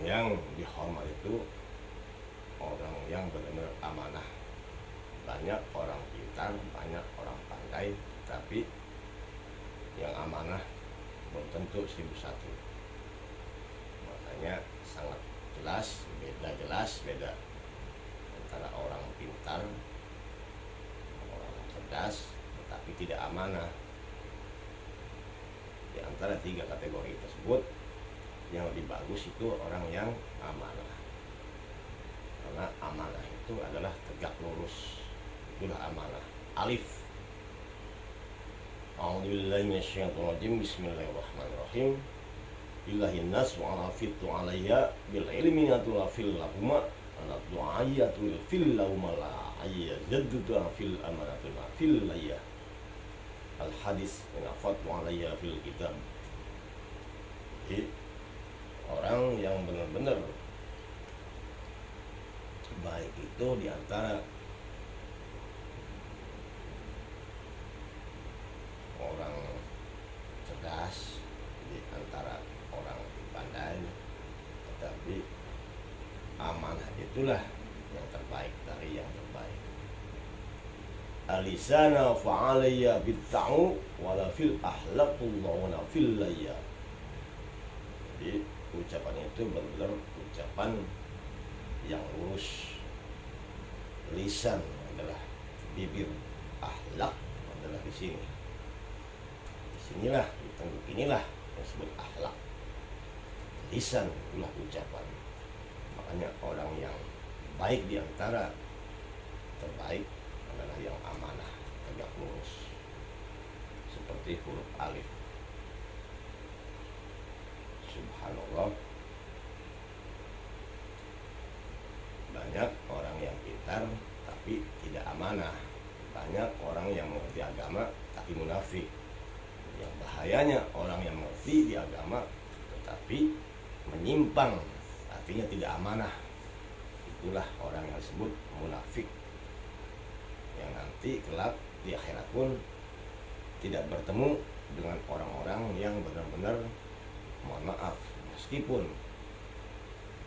yang dihormat itu orang yang benar-benar amanah. Banyak orang pintar, banyak orang pandai, tapi yang amanah belum tentu 1001. Makanya sangat jelas beda antara orang pintar, orang cerdas, tetapi tidak amanah. Di antara 3 kategori tersebut, yang lebih bagus itu orang yang amanah. Karena amanah itu adalah tegak lurus. Itulah amanah. Alif. A'udzubillahi minasyaitonirrajim. Bismillahirrahmanirrahim. Ilahin nas wa ala fitu alayya bil ilmi natul fil lahuma ala du'ayatul fil lahuma la ayya jaddu fil amanatul fil layya. Al hadis min fatu alayya fil kitab. Jadi orang yang benar-benar baik itu diantara orang cerdas, diantara orang pandai, tetapi amanah itulah yang terbaik dari yang terbaik. Alisana fa'alayya bitta'u wala fil ahlaqullahu wa fil layya. Jadi ucapan itu benar-benar ucapan yang lurus. Lisan adalah bibir, akhlak adalah di sini. Disinilah, inilah yang disebut akhlak. Lisan itulah ucapan. Makanya orang yang baik di antara terbaik adalah yang amanah, tegak lurus. Seperti huruf alif. Subhanallah, banyak orang yang pintar tapi tidak amanah. Banyak orang yang mengerti agama tapi munafik. Yang bahayanya orang yang mengerti di agama tetapi menyimpang, artinya tidak amanah. Itulah orang yang disebut munafik, yang nanti kelak di akhirat pun tidak bertemu dengan orang-orang yang benar-benar, mohon maaf, meskipun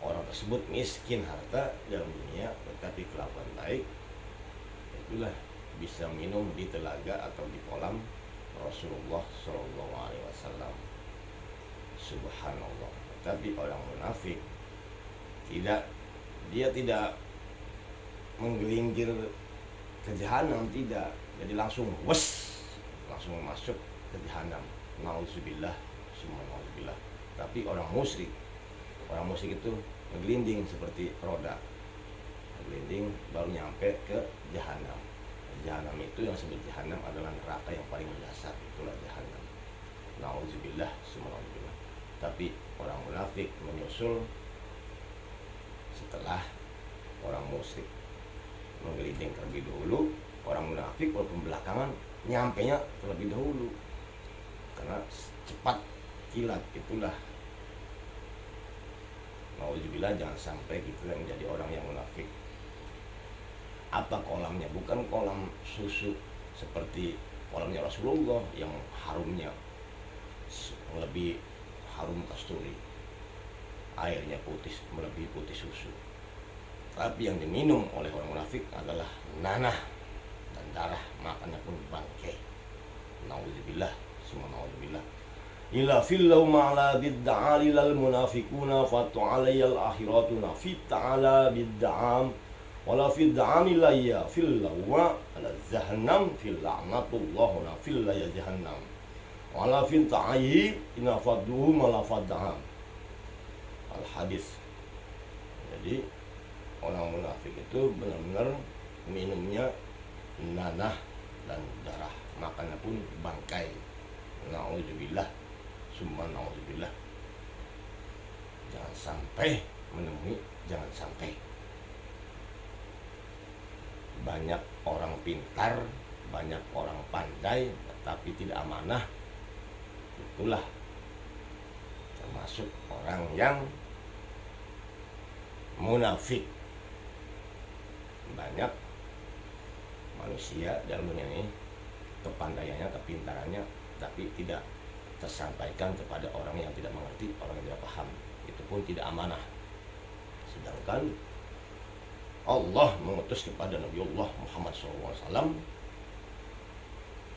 orang tersebut miskin harta dalam dunia tetapi kelakuan baik, itulah bisa minum di telaga atau di kolam Rasulullah Shallallahu Alaihi Wasallam. Subhanallah. Tapi orang munafik tidak, dia tidak menggelinggir ke jahanam, tidak. Jadi langsung langsung masuk ke jahanam. Nauzubillah, semua nauzubillah. Tapi orang musyrik itu menggelinding seperti roda, menggelinding baru nyampe ke jahanam. Jahanam itu, yang disebut jahanam adalah neraka yang paling mendasar, itulah jahanam. Nauzubillah, semua nauzubillah. Tapi orang munafik menyusul setelah orang musyrik, menggelinding terlebih dahulu. Orang munafik walaupun belakangan nyampenya terlebih dahulu karena cepat kilat. Itulah, nauzubillah, jangan sampai kita menjadi orang yang munafik. Apa kolamnya? Bukan kolam susu seperti kolamnya Rasulullah yang harumnya lebih harum kasturi, airnya putih, melebihi putih susu. Tapi yang diminum oleh orang munafik adalah nanah dan darah, makannya pun bangkai. Nauzubillah, semua nauzubillah. Ila fillau ma'ala bidda'ali lal munafikuna fatu alayyal akhiratuna fit ta'ala bidda'am wala fil da'ami layya fil lawa ala jahannam fil la'natullahu na fil layya jahannam wala fil ta'ayi ina fadduhu mala fadda'am. Al hadis. Jadi orang munafik itu benar-benar minumnya nanah dan darah, makannya pun bangkai. Nauzubillah, summa nauzubillah. Jangan sampai menemui, jangan sampai. Banyak orang pintar, banyak orang pandai, tetapi tidak amanah. Itulah termasuk orang yang munafik. Banyak manusia dalam dunia ini kepandaiannya, kepintarannya, tapi tidak tersampaikan kepada orang yang tidak mengerti, orang yang tidak paham. Itu pun tidak amanah. Sedangkan Allah mengutus kepada Nabiullah Muhammad SAW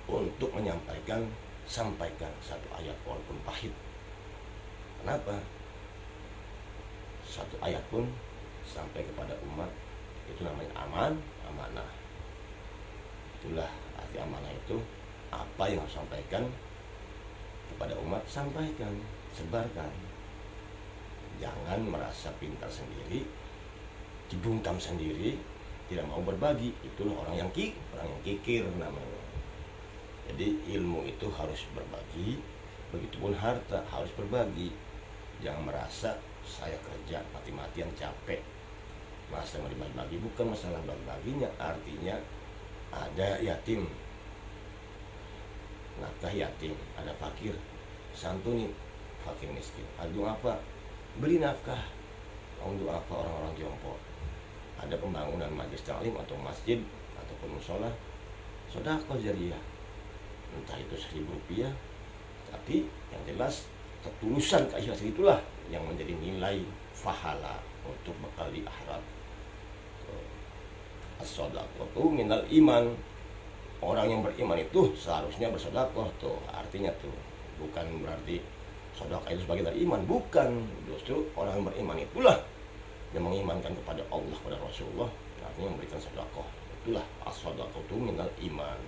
untuk sampaikan satu ayat walaupun pahit. Kenapa? Satu ayat pun sampai kepada umat itu namanya amanah. Itulah arti amanah itu, apa yang harus sampaikan kepada umat, sampaikan, sebarkan. Jangan merasa pintar sendiri, dibungkam sendiri, tidak mau berbagi. Itulah orang yang kikir namanya. Jadi ilmu itu harus berbagi, begitupun harta harus berbagi. Jangan merasa saya kerja mati-matian capek, masa mau dibagi-bagi. Bukan masalah bagi-baginya, artinya ada yatim, nafkah yatim, ada fakir, santuni fakir miskin. Ada apa? Beri nafkah untuk apa orang-orang jompo. Ada pembangunan majelis taklim atau masjid ataupun musola, sedekah jariyah, entah itu Rp1.000, tapi yang jelas ketulusan, keikhlasan itulah yang menjadi nilai pahala untuk bekal di akhirat. As-shadaqatu minal iman. Orang yang beriman itu seharusnya bersedekah tuh. Artinya tuh bukan berarti sedekah itu sebagai dari iman, bukan. Justru orang yang beriman itulah yang mengimankan kepada Allah, kepada Rasulullah, artinya memberikan sedekah. Itulah as-shadaqatu minal iman.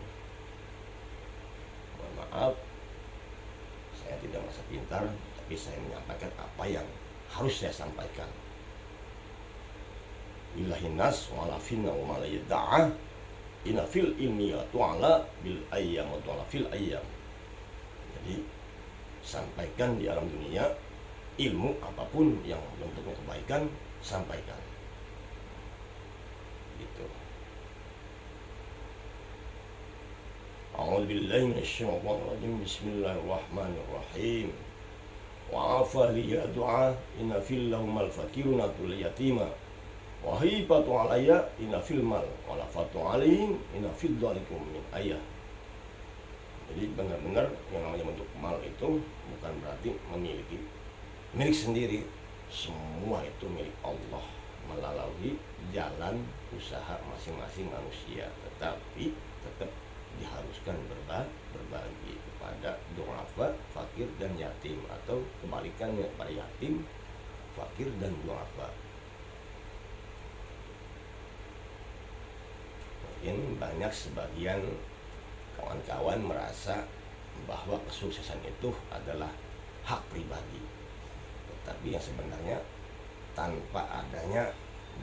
Mohon maaf, saya tidak merasa pintar, tapi saya menyampaikan apa yang harus saya sampaikan. Ilahin nas wa ala finna wa la yad'a ina fil ilmi ya tu'ala bil ayyam wa tu'ala fil ayyam. Jadi sampaikan di alam dunia ilmu apapun yang bentuknya kebaikan, sampaikan. Gitu. A'udzu billahi minasyaitonir rajim. Bismillahirrahmanirrahim. Wa afali ya du'a inna fil lahumal fakiruna tul yatima. Wahibatu alayya inna fil mal wala fatu alayhim inna fil dhalikum min ayah. Jadi benar-benar yang namanya bentuk mal itu bukan berarti memiliki milik sendiri. Semua itu milik Allah melalui jalan usaha masing-masing manusia, tetapi tetap diharuskan berbagi kepada du'afa, fakir dan yatim, atau kebalikannya pada yatim, fakir dan du'afa. Mungkin banyak sebagian kawan-kawan merasa bahwa kesuksesan itu adalah hak pribadi, tetapi yang sebenarnya tanpa adanya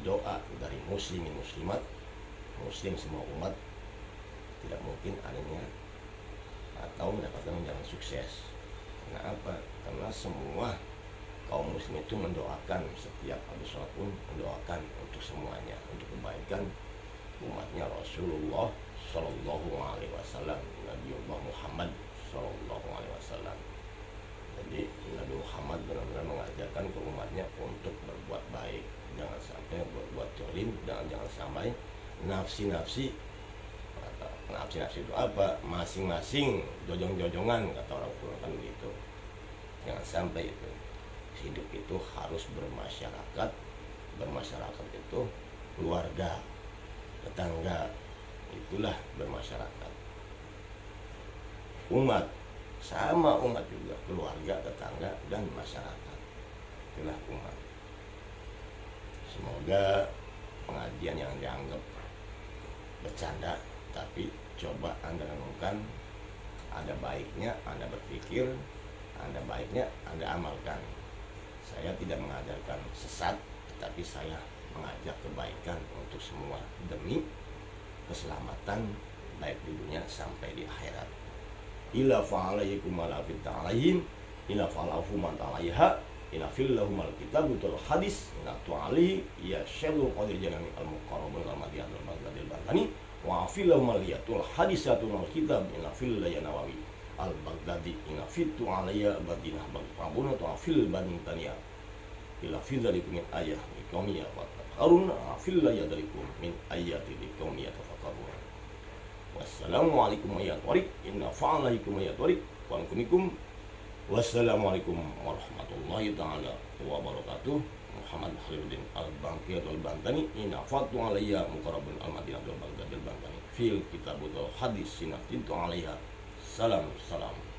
doa dari muslimin muslimat, muslim semua umat, tidak mungkin adanya atau mendapatkan jalan sukses. Kenapa? Karena semua kaum muslim itu mendoakan, setiap habis sholat pun mendoakan untuk semuanya, untuk kebaikan umatnya Rasulullah Shallallahu Alaihi Wasallam, Nabiullah Muhammad Shallallahu Alaihi Wasallam. Jadi Nabi Muhammad benar-benar mengajarkan ke umatnya untuk berbuat baik, jangan sampai berbuat zalim, jangan sampai nafsi itu apa? Masing-masing jojong-jojongan, kata orang tua kan begitu. Jangan sampai itu. Hidup itu harus bermasyarakat. Bermasyarakat itu keluarga, tetangga, itulah bermasyarakat. Umat sama umat juga, keluarga, tetangga, dan masyarakat. Itulah umat. Semoga pengajian yang dianggap bercanda, tapi coba Anda renungkan, ada baiknya Anda berpikir, ada baiknya Anda amalkan. Saya tidak mengajarkan sesat, tetapi saya mengajak kebaikan untuk semua demi keselamatan baik di dunia sampai di akhirat. Ila fa'alaikum ala fit ta'alaihim ila fa'alafu man ta'alaiha ila fil lahumal kitabutul hadis ila tu'ali ya syailu qadir janami al-muqarrabun al-madiyadul baghdadil baghdani wa fil lahumal yatul hadisatul kitab ila fil layanawawi al-baghdadi ila fit tu'aliya badinah baghdabun wa fil banin taniya ila fil dalikum min ayah liqawmiya wa tafakkarun fil layadalikum min ayati liqawmiya tafakkarun. Wassalamualaikum warahmatullahi wabarakatuh. Inna fa'alaikum warahmatullahi wabarakatuh. Wassalamualaikum warahmatullahi taala wabarakatuh. Muhammad Khaliluddin Al-Bangkir Al-Bantani ina fatu alaiya muqarrabun al-Madinah al-Baghdad al-Bantani fil kitabul hadis sinatintu alaiha salam salam.